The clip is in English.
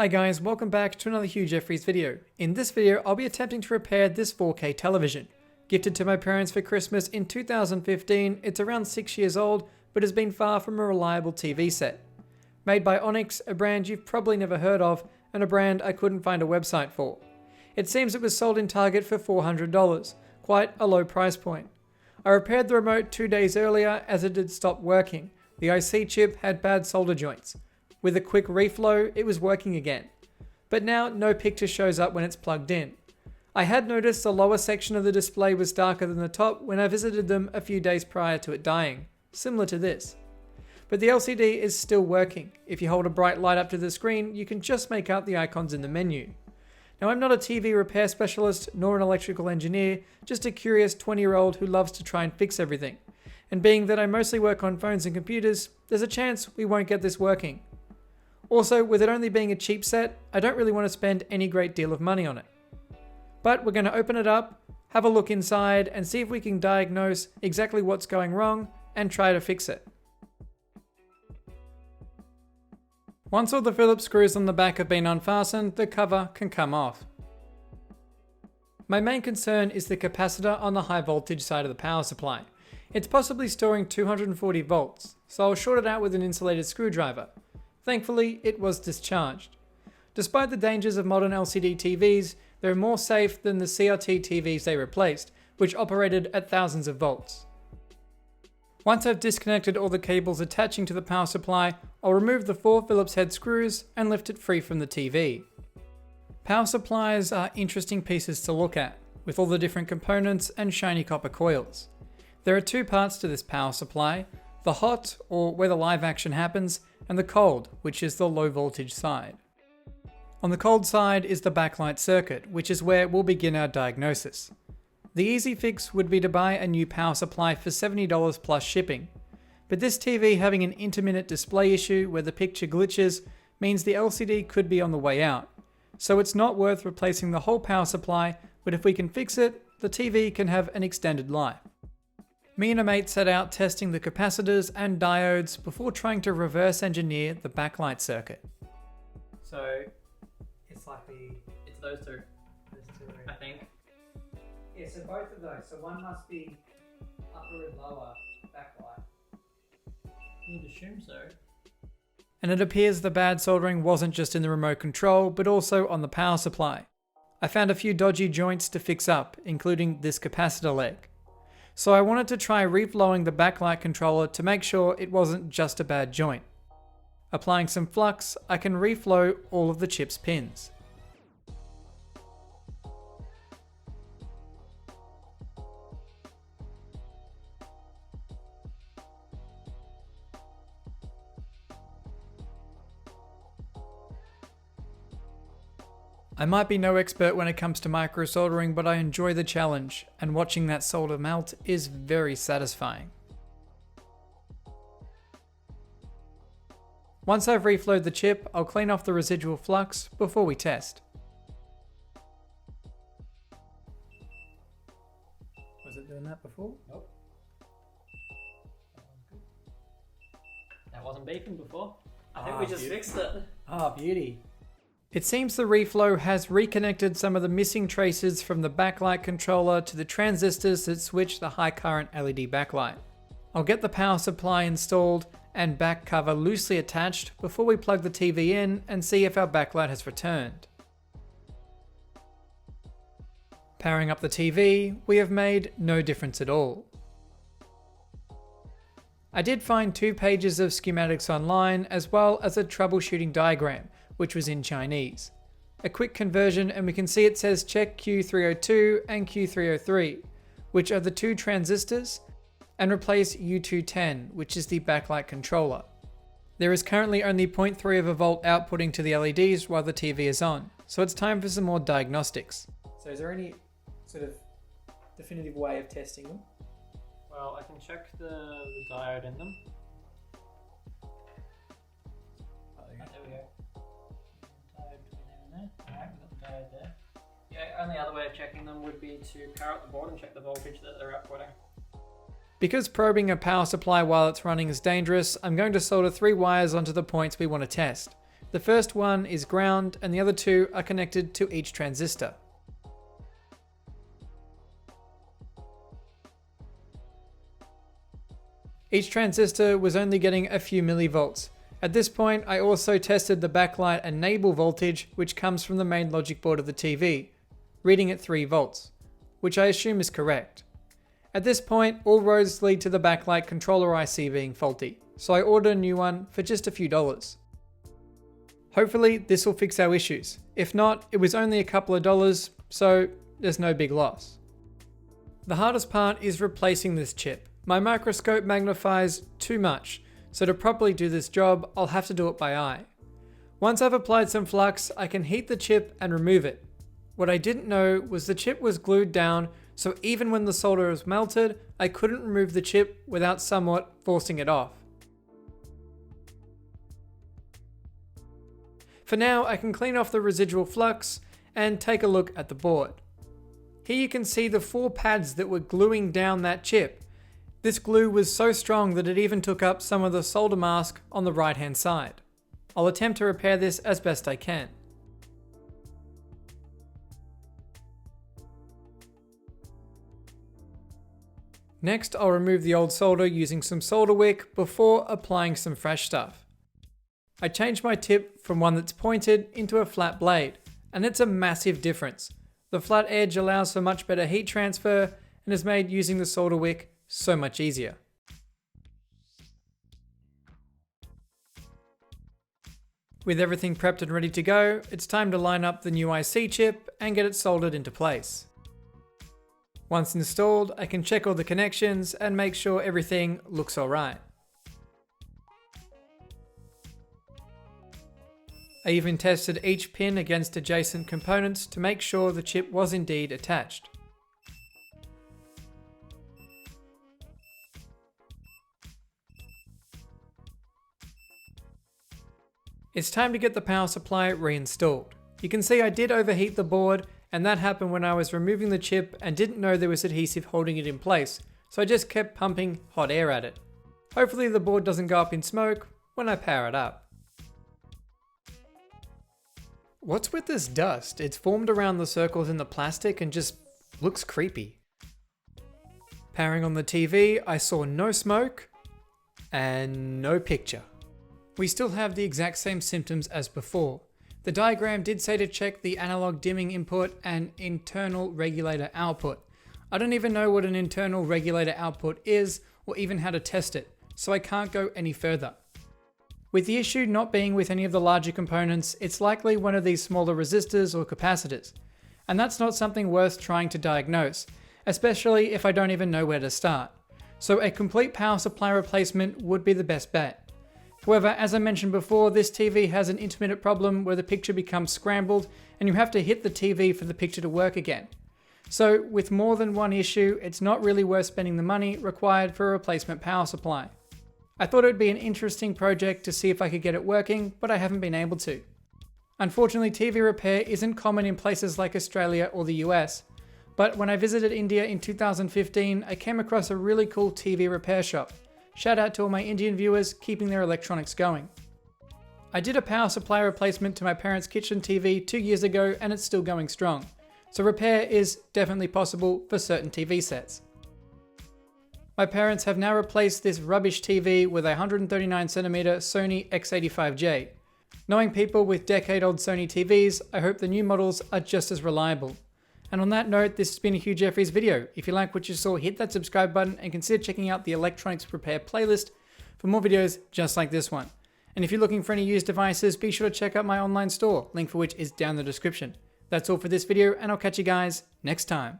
Hi guys, welcome back to another Hugh Jeffries video. In this video, I'll be attempting to repair this 4K television. Gifted to my parents for Christmas in 2015, it's around 6 years old, but has been far from a reliable TV set. Made by Onyx, a brand you've probably never heard of, and a brand I couldn't find a website for. It seems it was sold in Target for $400, quite a low price point. I repaired the remote 2 days earlier as it had stopped working. The IC chip had bad solder joints. With a quick reflow, it was working again. But now no picture shows up when it's plugged in. I had noticed the lower section of the display was darker than the top when I visited them a few days prior to it dying, similar to this. But the LCD is still working. If you hold a bright light up to the screen, you can just make out the icons in the menu. Now, I'm not a TV repair specialist nor an electrical engineer, just a curious 20-year-old who loves to try and fix everything. And being that I mostly work on phones and computers, there's a chance we won't get this working. Also, with it only being a cheap set, I don't really want to spend any great deal of money on it. But we're going to open it up, have a look inside, and see if we can diagnose exactly what's going wrong and try to fix it. Once all the Phillips screws on the back have been unfastened, the cover can come off. My main concern is the capacitor on the high voltage side of the power supply. It's possibly storing 240 volts, so I'll short it out with an insulated screwdriver. Thankfully, it was discharged. Despite the dangers of modern LCD TVs, they're more safe than the CRT TVs they replaced, which operated at thousands of volts. Once I've disconnected all the cables attaching to the power supply, I'll remove the 4 Phillips head screws and lift it free from the TV. Power supplies are interesting pieces to look at, with all the different components and shiny copper coils. There are 2 parts to this power supply: the hot, or where the live action happens, and the cold, which is the low voltage side. On the cold side is the backlight circuit, which is where we'll begin our diagnosis. The easy fix would be to buy a new power supply for $70 plus shipping. But this TV having an intermittent display issue where the picture glitches means the LCD could be on the way out. So it's not worth replacing the whole power supply, but if we can fix it, the TV can have an extended life. Me and a mate set out testing the capacitors and diodes before trying to reverse engineer the backlight circuit. So it's like It's those two, I think. Yeah, so both of those. So one must be upper and lower backlight. You'd assume so. And it appears the bad soldering wasn't just in the remote control, but also on the power supply. I found a few dodgy joints to fix up, including this capacitor leg. So I wanted to try reflowing the backlight controller to make sure it wasn't just a bad joint. Applying some flux, I can reflow all of the chip's pins. I might be no expert when it comes to micro soldering, but I enjoy the challenge, and watching that solder melt is very satisfying. Once I've reflowed the chip, I'll clean off the residual flux before we test. Was it doing that before? Nope. That wasn't beeping before. I think we just fixed it. Ah, beauty. It seems the reflow has reconnected some of the missing traces from the backlight controller to the transistors that switch the high current LED backlight. I'll get the power supply installed and back cover loosely attached before we plug the TV in and see if our backlight has returned. Powering up the TV, we have made no difference at all. I did find 2 pages of schematics online as well as a troubleshooting diagram, which was in Chinese. A quick conversion and we can see it says check Q302 and Q303, which are the 2 transistors, and replace U210, which is the backlight controller. There is currently only 0.3 of a volt outputting to the LEDs while the TV is on, so it's time for some more diagnostics. So is there any sort of definitive way of testing them? Well, I can check the diode in them. There we go. Diode between there and there. Alright, we've got the diode there. Yeah, only other way of checking them would be to power up the board and check the voltage that they're outputting. Because probing a power supply while it's running is dangerous, I'm going to solder 3 wires onto the points we want to test. The first one is ground and the other two are connected to each transistor. Each transistor was only getting a few millivolts. At this point, I also tested the backlight enable voltage, which comes from the main logic board of the TV, reading at 3 volts, which I assume is correct. At this point, all roads lead to the backlight controller IC being faulty, so I ordered a new one for just a few dollars. Hopefully, this will fix our issues. If not, it was only a couple of dollars, so there's no big loss. The hardest part is replacing this chip. My microscope magnifies too much, so to properly do this job, I'll have to do it by eye. Once I've applied some flux, I can heat the chip and remove it. What I didn't know was the chip was glued down, so even when the solder was melted, I couldn't remove the chip without somewhat forcing it off. For now, I can clean off the residual flux and take a look at the board. Here you can see the 4 pads that were gluing down that chip. This glue was so strong that it even took up some of the solder mask on the right hand side. I'll attempt to repair this as best I can. Next, I'll remove the old solder using some solder wick before applying some fresh stuff. I changed my tip from one that's pointed into a flat blade, and it's a massive difference. The flat edge allows for much better heat transfer and has made using the solder wick so much easier. With everything prepped and ready to go, it's time to line up the new IC chip and get it soldered into place. Once installed, I can check all the connections and make sure everything looks alright. I even tested each pin against adjacent components to make sure the chip was indeed attached. It's time to get the power supply reinstalled. You can see I did overheat the board, and that happened when I was removing the chip and didn't know there was adhesive holding it in place, so I just kept pumping hot air at it. Hopefully the board doesn't go up in smoke when I power it up. What's with this dust? It's formed around the circles in the plastic and just looks creepy. Powering on the TV, I saw no smoke and no picture. We still have the exact same symptoms as before. The diagram did say to check the analog dimming input and internal regulator output. I don't even know what an internal regulator output is or even how to test it, so I can't go any further. With the issue not being with any of the larger components, it's likely one of these smaller resistors or capacitors. And that's not something worth trying to diagnose, especially if I don't even know where to start. So a complete power supply replacement would be the best bet. However, as I mentioned before, this TV has an intermittent problem where the picture becomes scrambled and you have to hit the TV for the picture to work again. So with more than one issue, it's not really worth spending the money required for a replacement power supply. I thought it would be an interesting project to see if I could get it working, but I haven't been able to. Unfortunately, TV repair isn't common in places like Australia or the US, but when I visited India in 2015, I came across a really cool TV repair shop. Shout out to all my Indian viewers keeping their electronics going. I did a power supply replacement to my parents' kitchen TV 2 years ago and it's still going strong. So repair is definitely possible for certain TV sets. My parents have now replaced this rubbish TV with a 139cm Sony X85J. Knowing people with decade-old Sony TVs, I hope the new models are just as reliable. And on that note, this has been a Hugh Jeffries video. If you like what you saw, hit that subscribe button and consider checking out the electronics repair playlist for more videos just like this one. And if you're looking for any used devices, be sure to check out my online store, link for which is down in the description. That's all for this video, and I'll catch you guys next time.